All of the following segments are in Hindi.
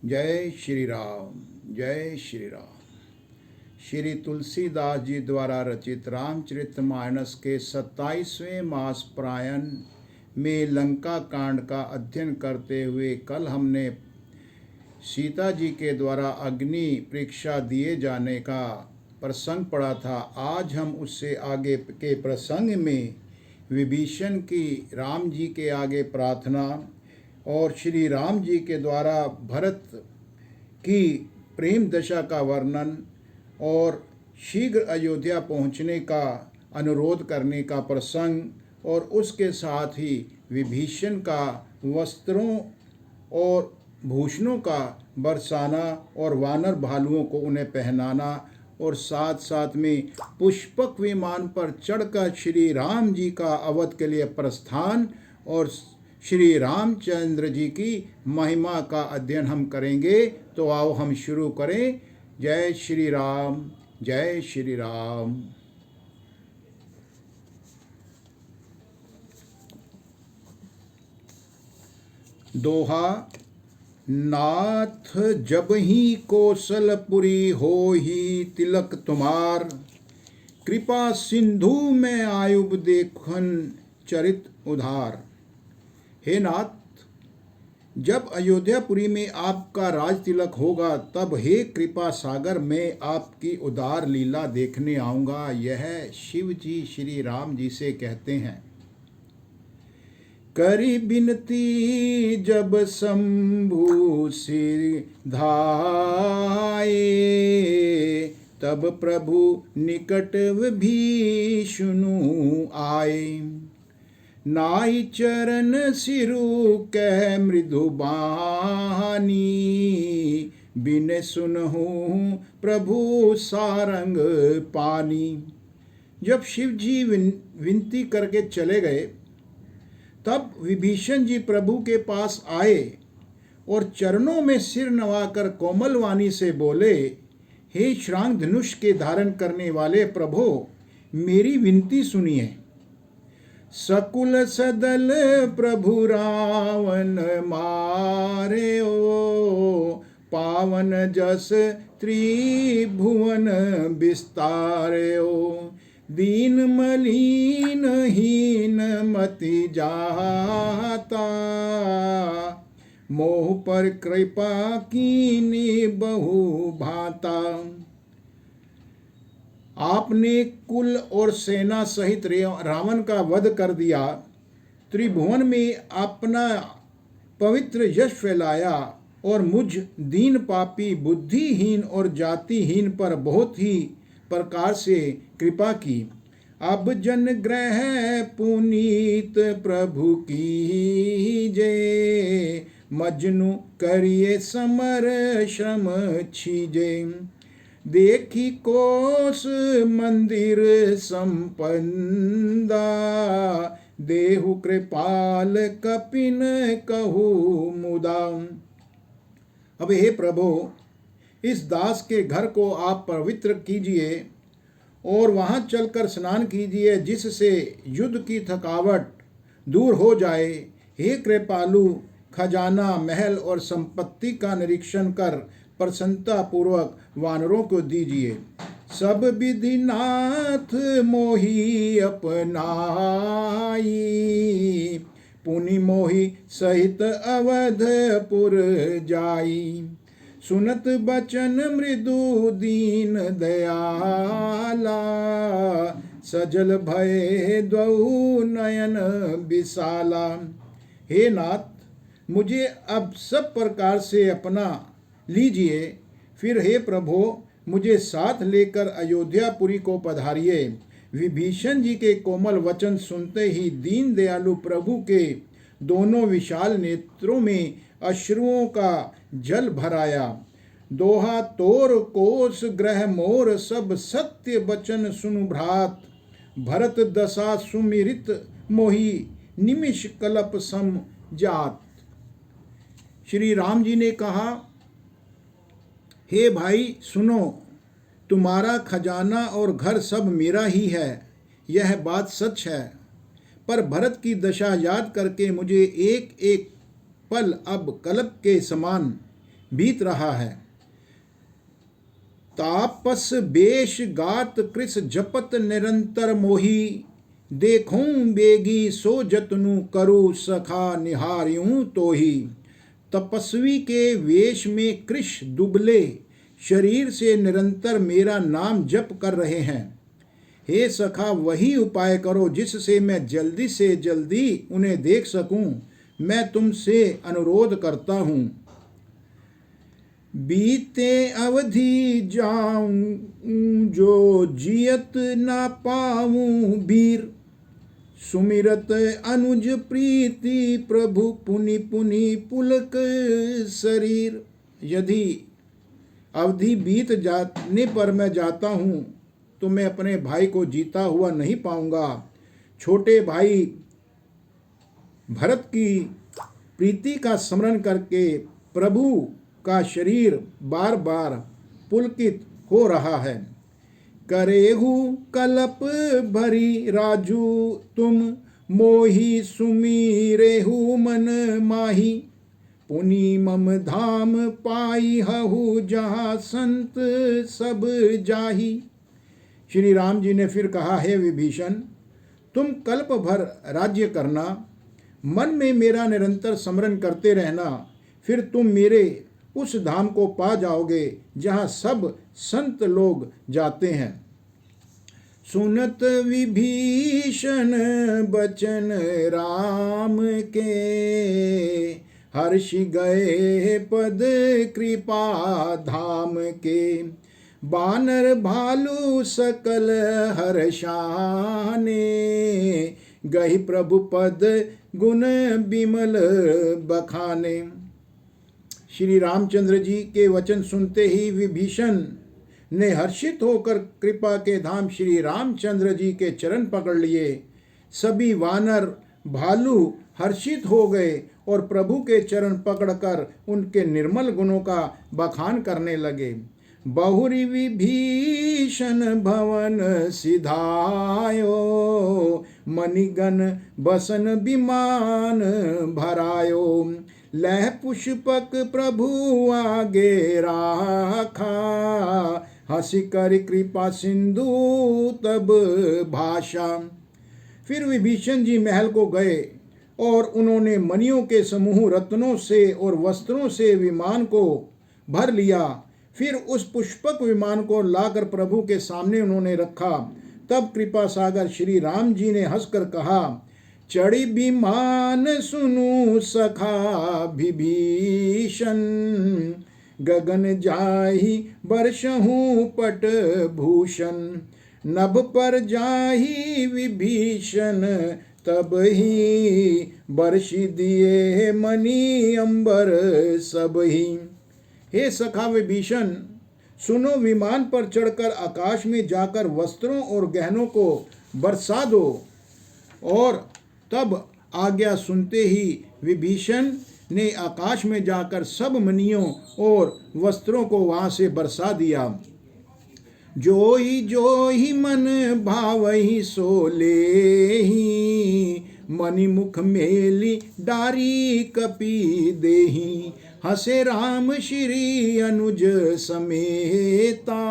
जय श्री राम। जय श्री राम। श्री तुलसीदास जी द्वारा रचित रामचरितमानस के 27वें मास प्रायण में लंका कांड का अध्ययन करते हुए कल हमने सीता जी के द्वारा अग्नि परीक्षा दिए जाने का प्रसंग पढ़ा था। आज हम उससे आगे के प्रसंग में विभीषण की राम जी के आगे प्रार्थना और श्री राम जी के द्वारा भरत की प्रेम दशा का वर्णन और शीघ्र अयोध्या पहुंचने का अनुरोध करने का प्रसंग और उसके साथ ही विभीषण का वस्त्रों और भूषणों का बरसाना और वानर भालुओं को उन्हें पहनाना और साथ साथ में पुष्पक विमान पर चढ़कर श्री राम जी का अवध के लिए प्रस्थान और श्री रामचंद्र जी की महिमा का अध्ययन हम करेंगे। तो आओ हम शुरू करें। जय श्री राम। जय श्री राम। दोहा। नाथ जब ही कौशलपुरी हो ही तिलक तुम्हार, कृपा सिंधु में आयुब देखन चरित उधार। हे नाथ, जब अयोध्यापुरी में आपका राज तिलक होगा तब हे कृपा सागर मैं आपकी उदार लीला देखने आऊँगा। यह शिव जी श्री राम जी से कहते हैं। करी बिनती जब शंभु सिर धाये, तब प्रभु निकट विभीषणु आए। नाई चरण सिरु कह मृदु बानी, बिन सुनहु प्रभु सारंग पानी। जब शिव जी विनती करके चले गए तब विभीषण जी प्रभु के पास आए और चरणों में सिर नवाकर कोमल वाणी से बोले, हे श्रांग धनुष के धारण करने वाले प्रभु, मेरी विनती सुनिए। सकुल सदल प्रभु रावण मारे ओ, पावन जस त्रिभुवन विस्तारे ओ। दीन मलिन हीन मति जाता, मोह पर कृपा कीनी बहु भाता। आपने कुल और सेना सहित रावण का वध कर दिया, त्रिभुवन में अपना पवित्र यश फैलाया और मुझ दीन पापी बुद्धिहीन और जातिहीन पर बहुत ही प्रकार से कृपा की। अब जन ग्रह पुनीत प्रभु की जय, मजनू करिए समर श्रम छीजे। देखी कोस मंदिर संपन्दा, देहु कृपाल कपिन कहू मुदा। अब हे प्रभु, इस दास के घर को आप पवित्र कीजिए और वहाँ चलकर स्नान कीजिए, जिससे युद्ध की थकावट दूर हो जाए। हे कृपालु, खजाना महल और संपत्ति का निरीक्षण कर प्रसन्नता पूर्वक वानरों को दीजिए। सब विधि नाथ मोहि अपनाई, पुनि मोहि सहित अवधपुर जाई। सुनत बचन मृदु दीन दयाला, सजल भय द्वौ नयन विशाला। हे नाथ, मुझे अब सब प्रकार से अपना लीजिए। फिर हे प्रभु, मुझे साथ लेकर अयोध्यापुरी को पधारिए। विभीषण जी के कोमल वचन सुनते ही दीन दयालु प्रभु के दोनों विशाल नेत्रों में अश्रुओं का जल भराया। दोहा। तोर कोस ग्रह मोर सब सत्य वचन सुनु भ्रात, भरत दशा सुमिरित मोहि निमिष कलप सम जात। श्री राम जी ने कहा, हे भाई सुनो, तुम्हारा खजाना और घर सब मेरा ही है, यह बात सच है। पर भरत की दशा याद करके मुझे एक एक पल अब कल्प के समान बीत रहा है। तापस बेश गात कृस जपत निरंतर मोही, देखूं बेगी सो जतनु करू सखा निहार्यूं तो ही। तपस्वी के वेश में कृष दुबले शरीर से निरंतर मेरा नाम जप कर रहे हैं। हे सखा, वही उपाय करो जिससे मैं जल्दी से जल्दी उन्हें देख सकूं। मैं तुमसे अनुरोध करता हूं। बीते अवधि जाऊं जो जियत ना पाऊं बीर, सुमिरत अनुज प्रीति प्रभु पुनि पुनि पुलक शरीर। यदि अवधि बीत जाने पर मैं जाता हूँ तो मैं अपने भाई को जीता हुआ नहीं पाऊंगा। छोटे भाई भरत की प्रीति का स्मरण करके प्रभु का शरीर बार बार पुलकित हो रहा है। करेहु कलप भरी राजू तुम, मोही सुमीरेहु मन माही, पुनि मम धाम पाई हहु जहाँ संत सब जाही। श्री राम जी ने फिर कहा, हे विभीषण, तुम कल्प भर राज्य करना, मन में मेरा निरंतर स्मरण करते रहना, फिर तुम मेरे उस धाम को पा जाओगे जहाँ सब संत लोग जाते हैं। सुनत विभीषण बचन राम के, हर्षि गए पद कृपा धाम के। बानर भालू सकल हर्षाने, गहि प्रभु पद गुण बिमल बखाने। श्री रामचंद्र जी के वचन सुनते ही विभीषण ने हर्षित होकर कृपा के धाम श्री रामचंद्र जी के चरण पकड़ लिए। सभी वानर भालू हर्षित हो गए और प्रभु के चरण पकड़कर उनके निर्मल गुणों का बखान करने लगे। बहुरी विभीषण भवन सिधायो, मणिगण बसन विमान भरायो। लह पुष्पक प्रभु आगे राखा, हंसी कर कृपा सिंधु तब भाषा। फिर विभीषण जी महल को गए और उन्होंने मणियों के समूह, रत्नों से और वस्त्रों से विमान को भर लिया। फिर उस पुष्पक विमान को लाकर प्रभु के सामने उन्होंने रखा। तब कृपा सागर श्री राम जी ने हंसकर कहा, चढ़ी विमान सुनु सखा विभीषण, गगन जाहि बरसहु पट भूषण। नभ पर जाहि विभीषण, तब ही बरसी दिए मणि अंबर सब ही। हे सखा विभीषण, सुनो, विमान पर चढ़कर आकाश में जाकर वस्त्रों और गहनों को बरसा दो। और तब आज्ञा सुनते ही विभीषण ने आकाश में जाकर सब मणियों और वस्त्रों को वहां से बरसा दिया। जोही मन भावहि सो लेहि, मणि मुख मेली डारी कपि देहि। हसे राम श्री अनुज समेता,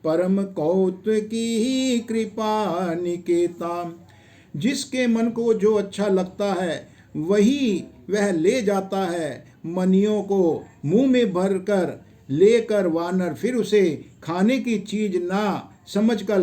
परम कौतुकी कृपा निकेता। जिसके मन को जो अच्छा लगता है वही वह ले जाता है। मणियों को मुंह में भरकर लेकर वानर फिर उसे खाने की चीज ना समझकर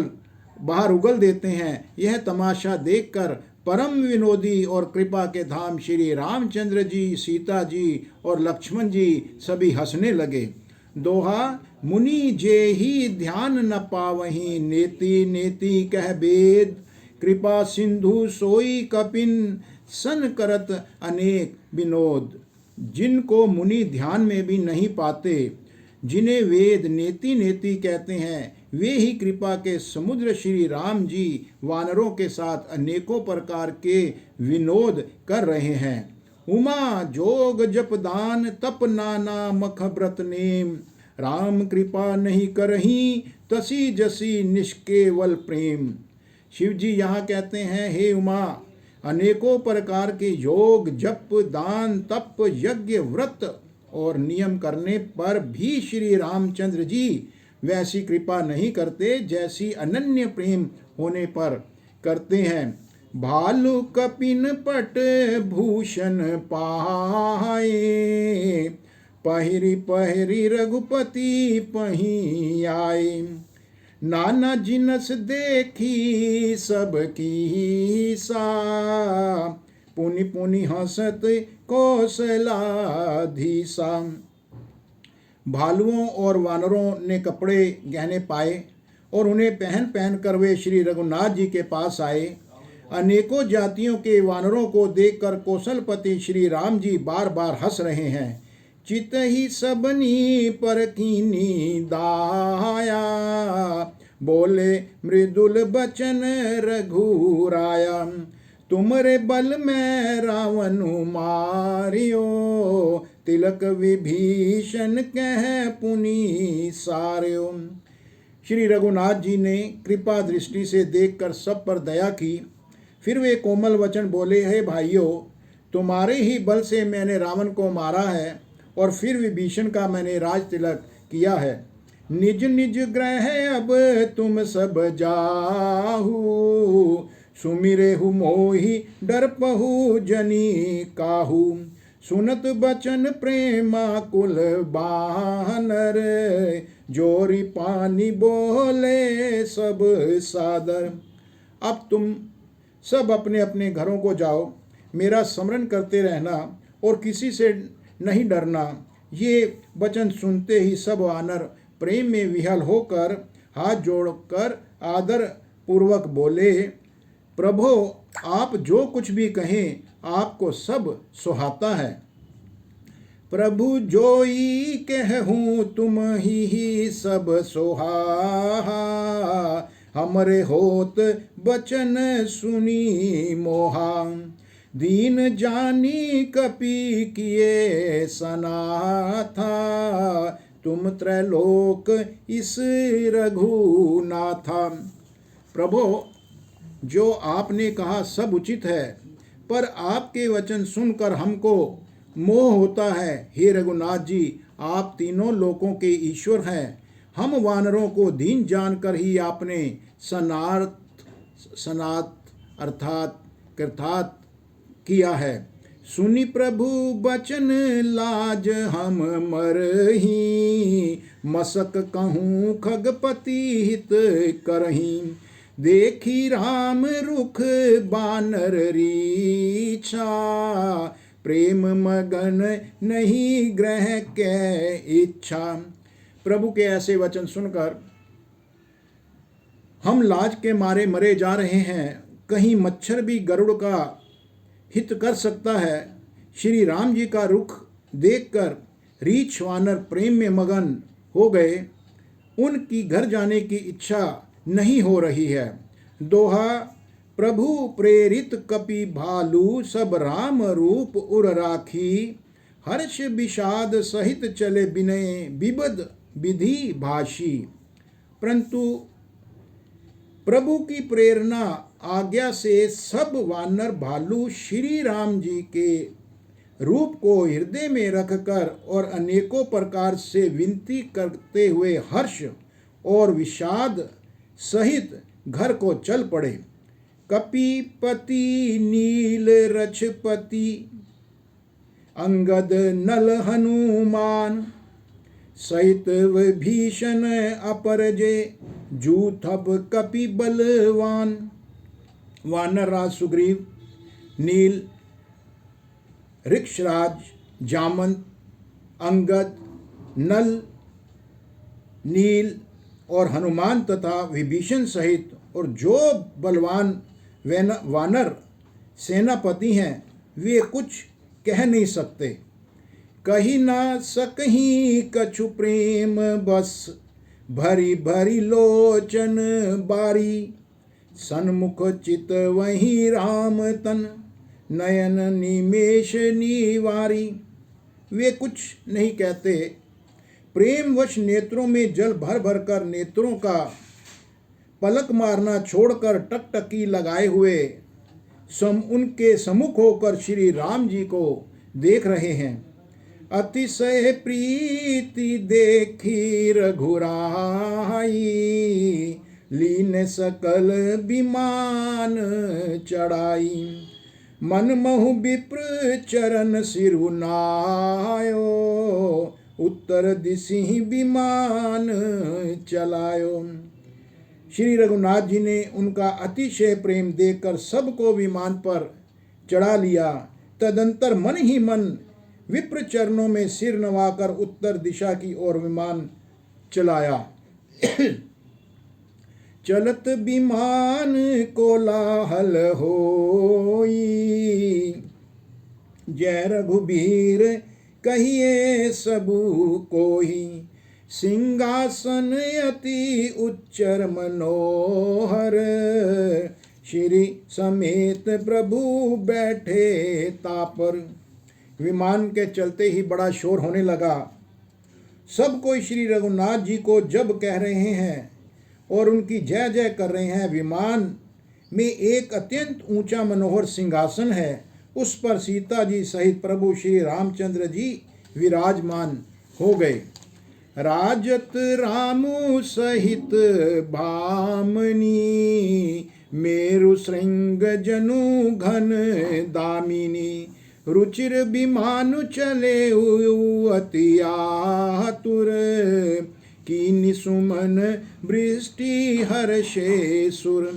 बाहर उगल देते हैं। यह तमाशा देखकर परम विनोदी और कृपा के धाम श्री रामचंद्र जी, सीता जी और लक्ष्मण जी सभी हंसने लगे। दोहा, मुनि जे ही ध्यान न पावहीं, नेति नेति कह बेद। कृपा सिंधु सोई कपिन, सन करत अनेक विनोद। जिनको मुनि ध्यान में भी नहीं पाते, जिन्हें वेद नेति नेति कहते हैं, वे ही कृपा के समुद्र श्री राम जी वानरों के साथ अनेकों प्रकार के विनोद कर रहे हैं। उमा जोग जप दान तप नाना मख व्रत नेम, राम कृपा नहीं करही तसी जसी निष्केवल प्रेम। शिव जी यहाँ कहते हैं, हे उमा, अनेकों प्रकार के योग जप दान तप यज्ञ व्रत और नियम करने पर भी श्री रामचंद्र जी वैसी कृपा नहीं करते जैसी अनन्य प्रेम होने पर करते हैं। भालु कपिन पट भूषण पाए, पहिरी पहिरी रघुपति पही आए। नाना जिनस देखी सबकी सा, पुनि पुनि हंसत कौशलाधीसा। भालुओं और वानरों ने कपड़े गहने पाए और उन्हें पहन पहन कर वे श्री रघुनाथ जी के पास आए। अनेकों जातियों के वानरों को देखकर कौशलपति श्री राम जी बार बार हंस रहे हैं। चित ही सबनी पर कीनी दाया, बोले मृदुल बचन रघुराया। तुमरे बल में रावणु मारियो, तिलक विभीषण कह पुनि सार्यो। श्री रघुनाथ जी ने कृपा दृष्टि से देखकर सब पर दया की। फिर वे कोमल वचन बोले, हे भाइयों, तुम्हारे ही बल से मैंने रावण को मारा है और फिर विभीषण का मैंने राज तिलक किया है। निज निज ग्रह अब तुम सब जाहू, सुमिरेहु मोहि डरपहु जनी काहू। सुनत बचन प्रेमाकुल बानर, जोरी पानी बोले सब सादर। अब तुम सब अपने अपने घरों को जाओ, मेरा स्मरण करते रहना और किसी से नहीं डरना। ये वचन सुनते ही सब वानर प्रेम में विह्वल होकर हाथ जोड़कर आदर पूर्वक बोले, प्रभो आप जो कुछ भी कहें आपको सब सुहाता है। प्रभु जोई कहूँ तुम ही सब सोहा, हमरे होत बचन सुनी मोहा। दीन जानी कपि किए सनाथा, तुम त्रैलोक इस रघुनाथा। प्रभो जो आपने कहा सब उचित है, पर आपके वचन सुनकर हमको मोह होता है। हे रघुनाथ जी, आप तीनों लोकों के ईश्वर हैं। हम वानरों को दीन जानकर ही आपने सनात अर्थात कृतार्थ किया है। सुनि प्रभु बचन लाज हम मरही, मसक कहूँ खगपति हित करही। देखी राम रुख बानर रीछा, प्रेम मगन नहीं ग्रह के इच्छा। प्रभु के ऐसे वचन सुनकर हम लाज के मारे मरे जा रहे हैं। कहीं मच्छर भी गरुड़ का हित कर सकता है। श्री राम जी का रुख देखकर रीछ वानर प्रेम में मगन हो गए। उनकी घर जाने की इच्छा नहीं हो रही है। दोहा, प्रभु प्रेरित कपि भालू, सब राम रूप उर राखी। हर्ष विषाद सहित चले बिनय, विबद विधि भाषी। परंतु प्रभु की प्रेरणा आज्ञा से सब वानर भालू श्री राम जी के रूप को हृदय में रखकर और अनेकों प्रकार से विनती करते हुए हर्ष और विषाद सहित घर को चल पड़े। कपिपति नील रछपति, अंगद नल हनुमान, सहित विभीषण अपरजे, जूथब कपि बलवान। वानर राज सुग्रीव, नील, ऋक्षराज जामंत, अंगद, नल, नील और हनुमान तथा विभीषण सहित और जो बलवान वानर सेनापति हैं, वे कुछ कह नहीं सकते। कही ना सकही कछु प्रेम बस, भरी भरी लोचन बारी। सन्मुख चित वही राम तन, नयन निमेष निवारी। वे कुछ नहीं कहते। प्रेमवश नेत्रों में जल भर भर कर नेत्रों का पलक मारना छोड़कर टकटकी लगाए हुए उनके सम्मुख होकर श्री राम जी को देख रहे हैं। अतिशय प्रीति देखी रघुराई, लीन सकल विमान चढ़ाई। मन महु विप्र चरण सिरुनायो, उत्तर दिशि विमान चलायो। श्री रघुनाथ जी ने उनका अतिशय प्रेम देखकर सबको विमान पर चढ़ा लिया। तदंतर मन ही मन विप्र चरणों में सिर नवाकर उत्तर दिशा की ओर विमान चलाया। चलत विमान कोलाहल होई, जय रघुबीर कहिए सबु कोई। सिंहासन अति उच्चर मनोहर, श्री समेत प्रभु बैठे तापर। विमान के चलते ही बड़ा शोर होने लगा। सब कोई श्री रघुनाथ जी को जब कह रहे हैं और उनकी जय जय कर रहे हैं। विमान में एक अत्यंत ऊंचा मनोहर सिंहासन है, उस पर सीता जी सहित प्रभु श्री रामचंद्र जी विराजमान हो गए। राजत रामु सहित भामनी, मेरु श्रृंग जनु घन दामिनी। रुचिर विमानु चले अति आतुर, कीनि सुमन वृष्टि हर्षे सुर।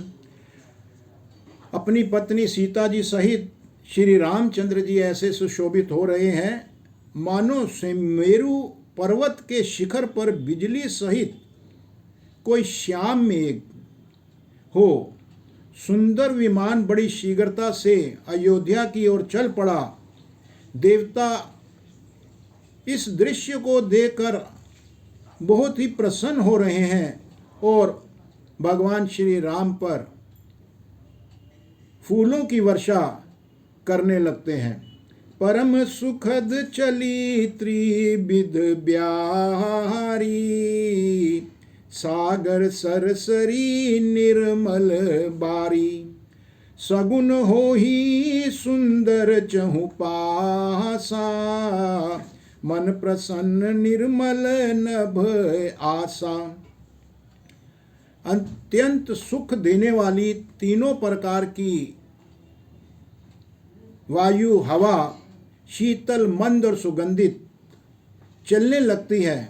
अपनी पत्नी सीता जी सहित श्री रामचंद्र जी ऐसे सुशोभित हो रहे हैं मानो मेरु पर्वत के शिखर पर बिजली सहित कोई श्याम मेघ हो। सुंदर विमान बड़ी शीघ्रता से अयोध्या की ओर चल पड़ा। देवता इस दृश्य को देखकर बहुत ही प्रसन्न हो रहे हैं और भगवान श्री राम पर फूलों की वर्षा करने लगते हैं। परम सुखद चली त्रिविध ब्यारी, सागर सरसरी निर्मल बारी। सगुन हो ही सुंदर चहु पासा, मन प्रसन्न निर्मल नभ आशा। अत्यंत सुख देने वाली तीनों प्रकार की वायु, हवा शीतल, मंद और सुगंधित चलने लगती है।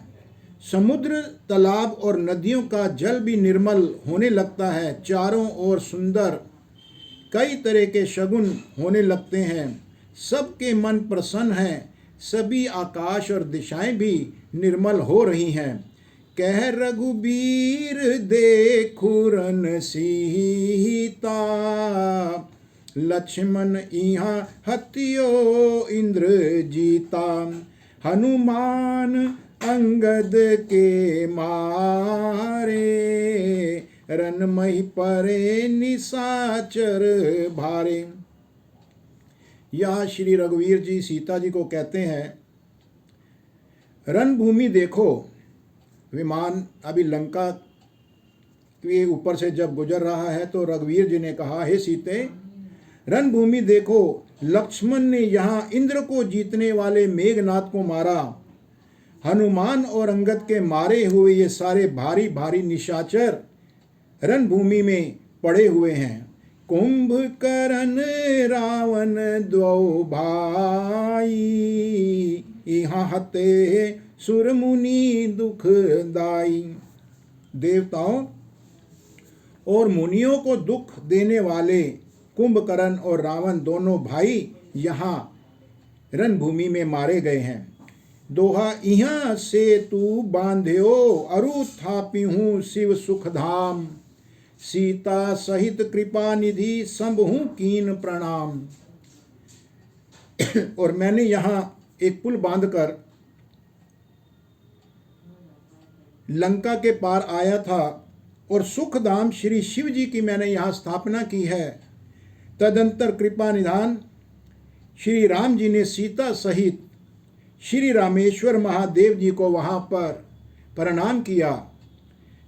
समुद्र, तालाब और नदियों का जल भी निर्मल होने लगता है। चारों ओर सुंदर कई तरह के शगुन होने लगते हैं। सबके मन प्रसन्न हैं। सभी आकाश और दिशाएं भी निर्मल हो रही हैं। कह रघुबीर देखु रन सीता, लक्ष्मण इहाँ हतियो इंद्र जीता। हनुमान अंगद के मारे, रनमहि परे निशाचर भारे। यह श्री रघुवीर जी सीता जी को कहते हैं, रणभूमि देखो। विमान अभी लंका के ऊपर से जब गुजर रहा है तो रघुवीर जी ने कहा, हे सीते, रणभूमि देखो। लक्ष्मण ने यहाँ इंद्र को जीतने वाले मेघनाथ को मारा। हनुमान और अंगद के मारे हुए ये सारे भारी भारी निशाचर रणभूमि में पड़े हुए हैं। कुंभकर्ण रावण द्वौ भाई, यहाँ हते सुर मुनि दुखदाई। देवताओं और मुनियों को दुख देने वाले कुंभकर्ण और रावण दोनों भाई यहाँ रणभूमि में मारे गए हैं। दोहा इहाँ से तू बांध्यो, अरु थापिहूँ शिव सुखधाम। सीता सहित कृपा निधि संभहूँ कीन प्रणाम। और मैंने यहाँ एक पुल बांधकर लंका के पार आया था और सुखधाम श्री शिव जी की मैंने यहाँ स्थापना की है। तदंतर कृपा निधान श्री राम जी ने सीता सहित श्री रामेश्वर महादेव जी को वहाँ पर प्रणाम किया।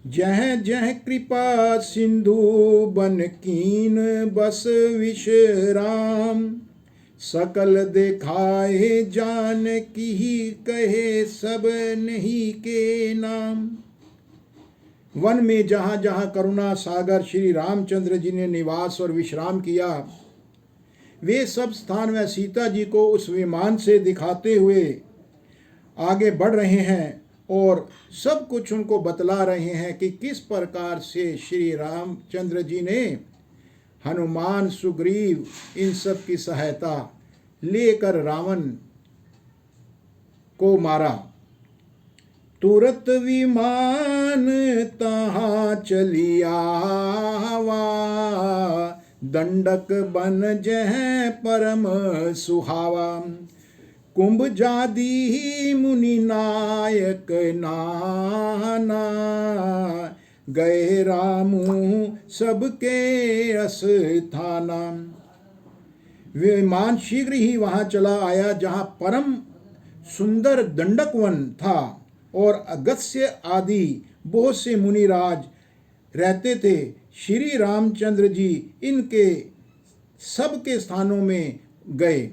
जह जह कृपा सिंधु बन कीन बस विश्राम। सकल देखाए जान की ही कहे सब नहीं के नाम। वन में जहाँ जहाँ करुणा सागर श्री रामचंद्र जी ने निवास और विश्राम किया, वे सब स्थान व सीता जी को उस विमान से दिखाते हुए आगे बढ़ रहे हैं और सब कुछ उनको बतला रहे हैं कि किस प्रकार से श्री रामचंद्र जी ने हनुमान, सुग्रीव इन सब की सहायता लेकर रावण को मारा। तुरत विमान तहाँ चली आवा, दंडक बन जह परम सुहावा। कुंभ जादी मुनि नायक नाना, गए रामू सबके अस्थाना। विमान शीघ्र ही वहां चला आया जहां परम सुंदर दंडक वन था और अगस्त्य आदि बहुत से मुनिराज रहते थे। श्री रामचंद्र जी इनके सबके स्थानों में गए।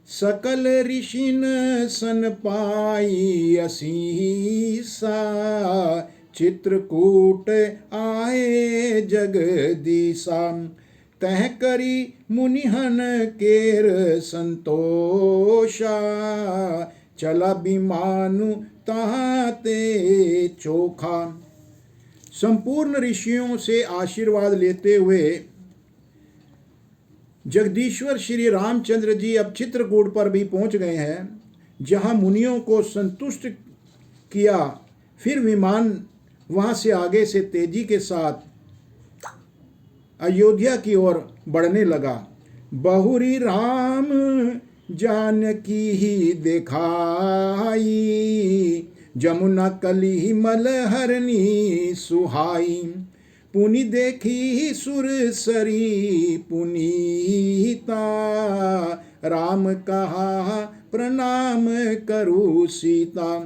सकल ऋषिन सन पाई असीसा, चित्रकूट आए जगदीसा। तह करी मुनिहन केर संतोषा, चला विमानु ताते चोखा। संपूर्ण ऋषियों से आशीर्वाद लेते हुए जगदीश्वर श्री रामचंद्र जी अब चित्रकूट पर भी पहुंच गए हैं, जहां मुनियों को संतुष्ट किया। फिर विमान वहां से आगे से तेजी के साथ अयोध्या की ओर बढ़ने लगा। बहुरी राम जानकी ही दिखाई, जमुना कली मलहरनी सुहाई। पुनि देखी सुरसरी पुनीता, राम कहा प्रणाम करू सीता।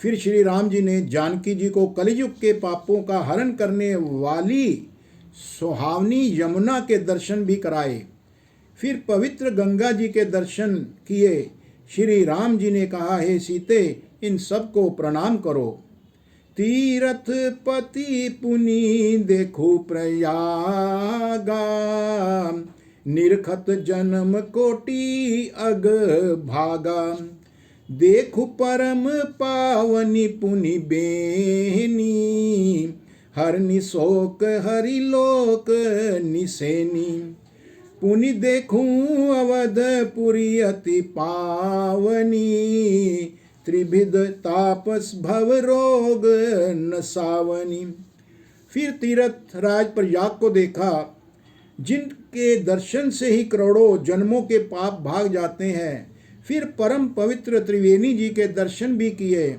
फिर श्री राम जी ने जानकी जी को कलयुग के पापों का हरण करने वाली सुहावनी यमुना के दर्शन भी कराए। फिर पवित्र गंगा जी के दर्शन किए। श्री राम जी ने कहा, हे सीते, इन सबको प्रणाम करो। तीरथ पति पुनि देखो प्रयागा, निरखत जन्म कोटि अग भागा। देखु परम पावनी पुनि बेनी, हरनि शोक हरि लोक निसेनी। पुनि देखूं अवधपुरी अति पावनी, त्रिविध तापस भव रोग नसावनी। फिर तीर्थ राज प्रयाग को देखा, जिनके दर्शन से ही करोड़ों जन्मों के पाप भाग जाते हैं। फिर परम पवित्र त्रिवेणी जी के दर्शन भी किए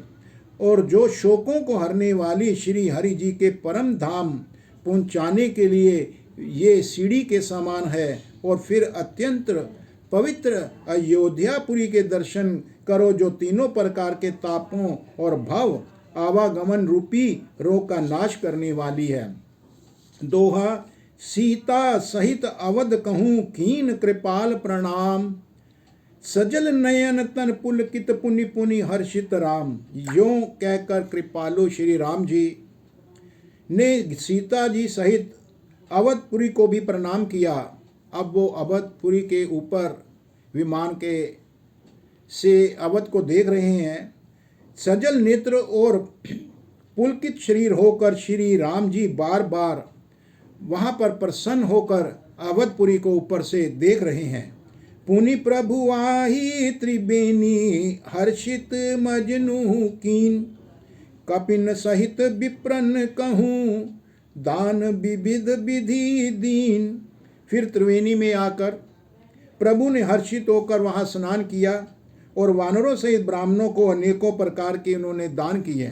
और जो शोकों को हरने वाली श्री हरि जी के परम धाम पहुंचाने के लिए ये सीढ़ी के समान है। और फिर अत्यंत पवित्र अयोध्यापुरी के दर्शन करो, जो तीनों प्रकार के तापों और भव आवागमन रूपी रोग का नाश करने वाली है। दोहा, सीता सहित अवध कहूँ कीन कृपाल प्रणाम, सजल नयन तन पुलकित पुनि पुनि हर्षित राम। यों कहकर कृपालु श्री राम जी ने सीता जी सहित अवधपुरी को भी प्रणाम किया। अब वो अवधपुरी के ऊपर विमान के से अवध को देख रहे हैं। सजल नेत्र और पुलकित शरीर होकर श्री राम जी बार बार वहाँ पर प्रसन्न होकर अवधपुरी को ऊपर से देख रहे हैं। पुनि प्रभु आही त्रिवेणी, हर्षित मजनू कीन। कपिन सहित विप्रन कहूँ, दान विविध विधि दीन। फिर त्रिवेणी में आकर प्रभु ने हर्षित होकर वहाँ स्नान किया और वानरों सहित ब्राह्मणों को अनेकों प्रकार के उन्होंने दान किए।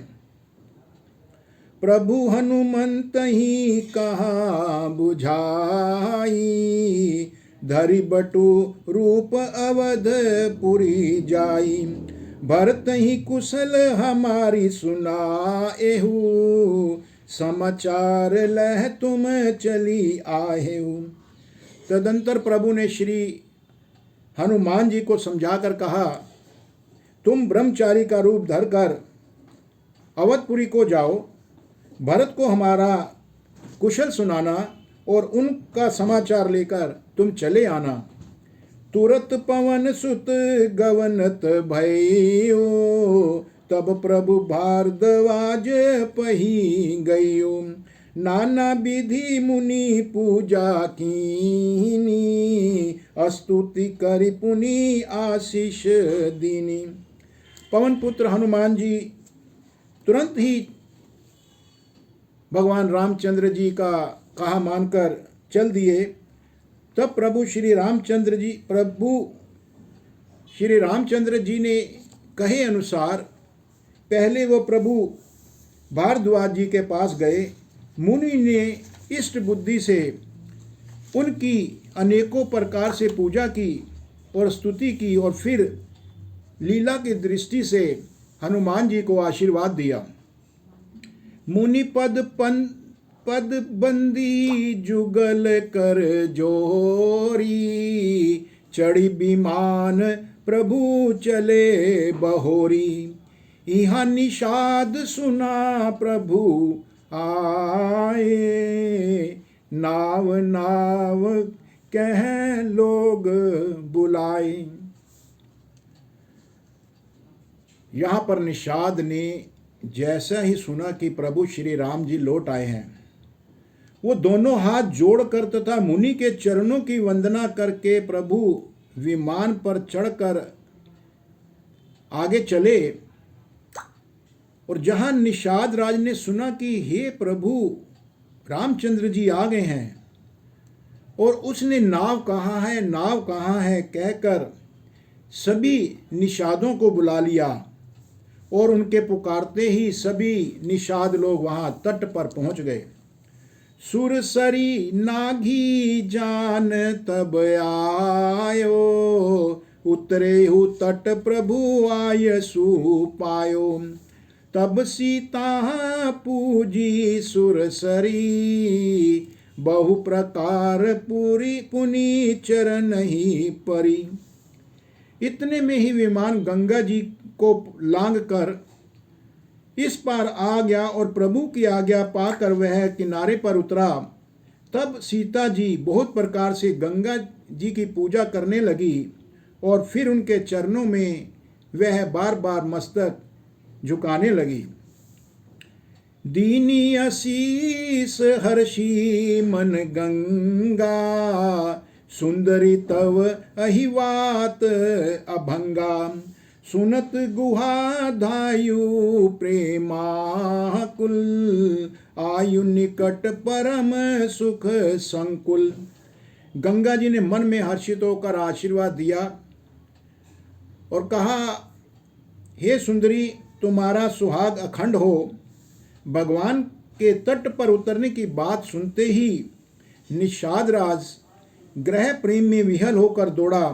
प्रभु हनुमंत ही कहा बुझाई, धरि बटु रूप अवधपुरी जाई। भरत ही कुशल हमारी सुनाएहु, समाचार लह तुम चली आहेहु। तदंतर प्रभु ने श्री हनुमान जी को समझाकर कहा, तुम ब्रह्मचारी का रूप धरकर अवधपुरी को जाओ, भरत को हमारा कुशल सुनाना और उनका समाचार लेकर तुम चले आना। तुरत पवन सुत गवनत भयो, तब प्रभु भारद्वाज पही गयो। नाना विधि मुनि पूजा कीनी, स्तुति करि पुनि आशीष दीनी। पवन पुत्र हनुमान जी तुरंत ही भगवान रामचंद्र जी का कहा मानकर चल दिए। तब प्रभु श्री रामचंद्र जी ने कहे अनुसार पहले वो प्रभु भारद्वाज जी के पास गए। मुनि ने इष्ट बुद्धि से उनकी अनेकों प्रकार से पूजा की और स्तुति की और फिर लीला की दृष्टि से हनुमान जी को आशीर्वाद दिया। मुनि पद बंदी जुगल कर जोरी, चढ़ी विमान प्रभु चले बहोरी। यहाँ निषाद सुना प्रभु आए, नाव नाव कह लोग बुलाए। यहाँ पर निषाद ने जैसा ही सुना कि प्रभु श्री राम जी लौट आए हैं, वो दोनों हाथ जोड़कर तथा मुनि के चरणों की वंदना करके प्रभु विमान पर चढ़कर आगे चले। और जहां निषाद राज ने सुना कि हे प्रभु रामचंद्र जी आ गए हैं, और उसने नाव कहाँ है कहकर सभी निषादों को बुला लिया, और उनके पुकारते ही सभी निषाद लोग वहां तट पर पहुंच गए। सुरसरी नाघी जान तब आयो, उतरे हु तट प्रभु आय सुपायो। तब सीता पूजी सुरसरी, बहु प्रकार पूरी पुनि चरण ही परी। इतने में ही विमान गंगा जी को लांग कर इस पार आ गया और प्रभु की आज्ञा पाकर वह किनारे पर उतरा। तब सीता जी बहुत प्रकार से गंगा जी की पूजा करने लगी और फिर उनके चरणों में वह बार बार मस्तक झुकाने लगी। दीनी आशीष हर्षी मन गंगा, सुंदरी तव अहिवात अभंगा। सुनत गुहा धायु प्रेमाकुल, आयु निकट परम सुख संकुल। गंगा जी ने मन में हर्षित होकर आशीर्वाद दिया और कहा, हे सुंदरी तुम्हारा सुहाग अखंड हो। भगवान के तट पर उतरने की बात सुनते ही निषाद राज ग्रह प्रेम में विहल होकर दौड़ा।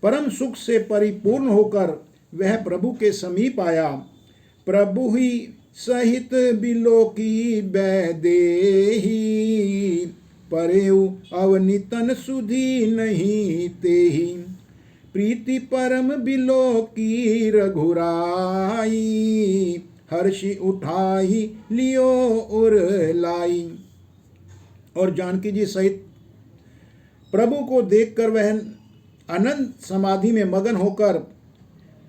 परम सुख से परिपूर्ण होकर वह प्रभु के समीप आया। प्रभु ही सहित बिलोकी बैदेही, परेउ अवनितन सुधी नहीं तेही। प्रीति परम बिलोकी रघुराई, हर्षि उठाई लियो उर लाई। और जानकी जी सहित प्रभु को देखकर वह अनंत समाधि में मगन होकर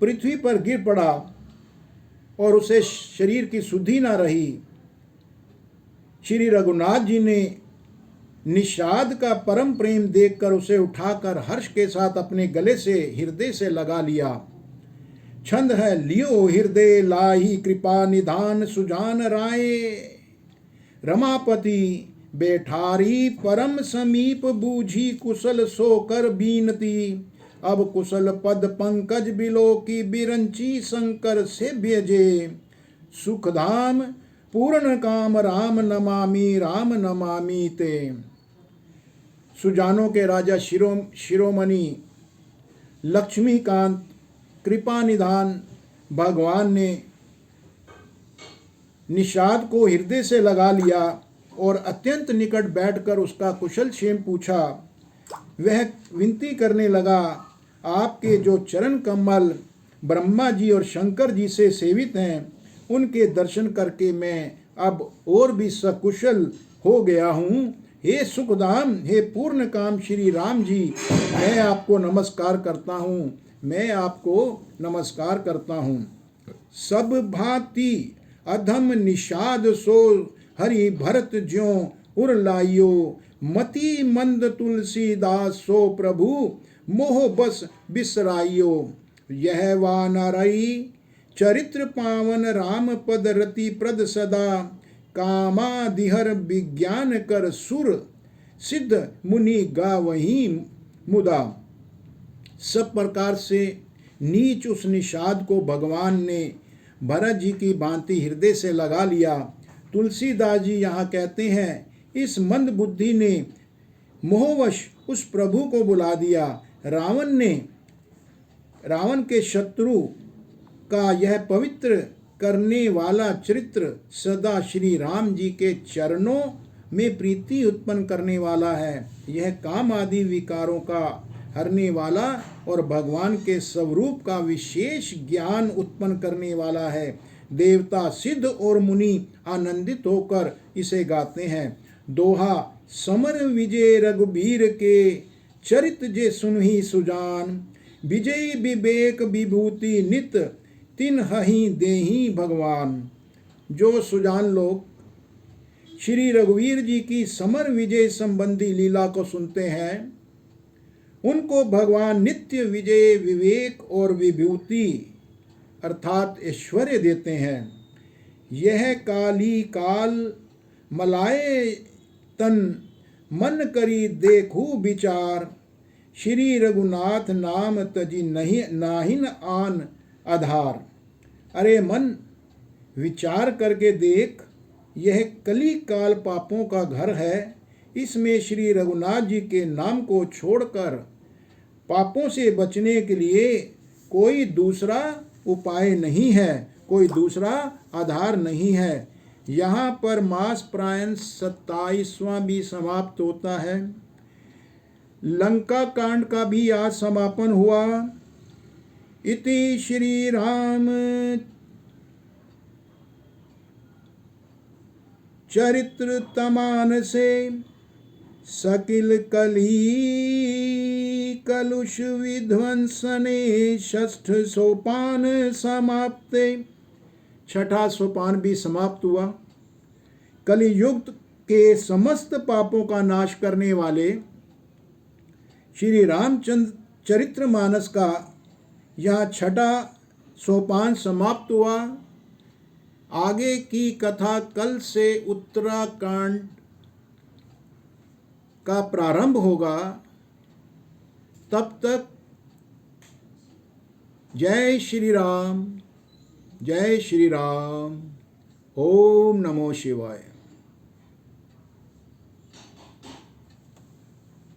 पृथ्वी पर गिर पड़ा और उसे शरीर की सुधि न रही। श्री रघुनाथ जी ने निषाद का परम प्रेम देखकर उसे उठाकर हर्ष के साथ अपने गले से हृदय से लगा लिया। छंद है, लियो हृदय लाही कृपा निधान सुजान राय। रमापति बैठारी परम समीप बूझी, कुशल सोकर बीनती। अब कुशल पद पंकज बिलो की बिरंची, शंकर से भेजे सुखधाम पूर्ण काम। राम नमामि ते। सुजानों के राजा शिरोमणि लक्ष्मीकांत कृपा निधान भगवान ने निषाद को हृदय से लगा लिया और अत्यंत निकट बैठकर उसका कुशल क्षेम पूछा। वह विनती करने लगा, आपके जो चरण कमल ब्रह्मा जी और शंकर जी से सेवित हैं, उनके दर्शन करके मैं अब और भी सकुशल हो गया हूँ। हे सुखधाम, हे पूर्ण काम श्री राम जी, मैं आपको नमस्कार करता हूँ, मैं आपको नमस्कार करता हूँ। सब भांति अधम निषाद सो हरि भरत ज्यों उर लाइयो, मति मंद तुलसीदास सो प्रभु मोह बस बिसराइयो। यह वानरई चरित्र पावन राम पद रति प्रद सदा, कामादिहर विज्ञान कर सुर सिद्ध मुनि गावहीं मुदा। सब प्रकार से नीच उस निषाद को भगवान ने भरत जी की भांति हृदय से लगा लिया। तुलसीदास जी यहाँ कहते हैं, इस मंद बुद्धि ने मोहवश उस प्रभु को बुला दिया। रावण के शत्रु का यह पवित्र करने वाला चरित्र सदा श्री राम जी के चरणों में प्रीति उत्पन्न करने वाला है। यह काम आदि विकारों का हरने वाला और भगवान के स्वरूप का विशेष ज्ञान उत्पन्न करने वाला है। देवता, सिद्ध और मुनि आनंदित होकर इसे गाते हैं। दोहा, समर विजय रघुबीर के, चरित जे सुनहि सुजान, विजय विवेक विभूति नित, तिन हहि देहि भगवान। जो सुजान लोग श्री रघुवीर जी की समर विजय संबंधी लीला को सुनते हैं, उनको भगवान नित्य विजय, विवेक और विभूति अर्थात ऐश्वर्य देते हैं। यह काली काल मलाए तन, मन करी देखू विचार, श्री रघुनाथ नाम तजी नहीं नाहिन आन आधार। अरे मन, विचार करके देख, यह कली काल पापों का घर है। इसमें श्री रघुनाथ जी के नाम को छोड़कर पापों से बचने के लिए कोई दूसरा उपाय नहीं है, कोई दूसरा आधार नहीं है। यहाँ पर मास प्रायण 27वां भी समाप्त होता है। लंका कांड का भी आज समापन हुआ। इति श्री राम चरित्र तमानसे, सकिल कली कलुष विध्वंसने, षष्ठ सोपान समाप्ते। छठा सोपान भी समाप्त हुआ। कलियुग के समस्त पापों का नाश करने वाले श्री रामचंद्र चरित्रमानस का यह छठा सोपान समाप्त हुआ। आगे की कथा कल से उत्तराखंड का प्रारंभ होगा। तब तक जय श्री राम, जय श्री राम। ओम नमो शिवाय।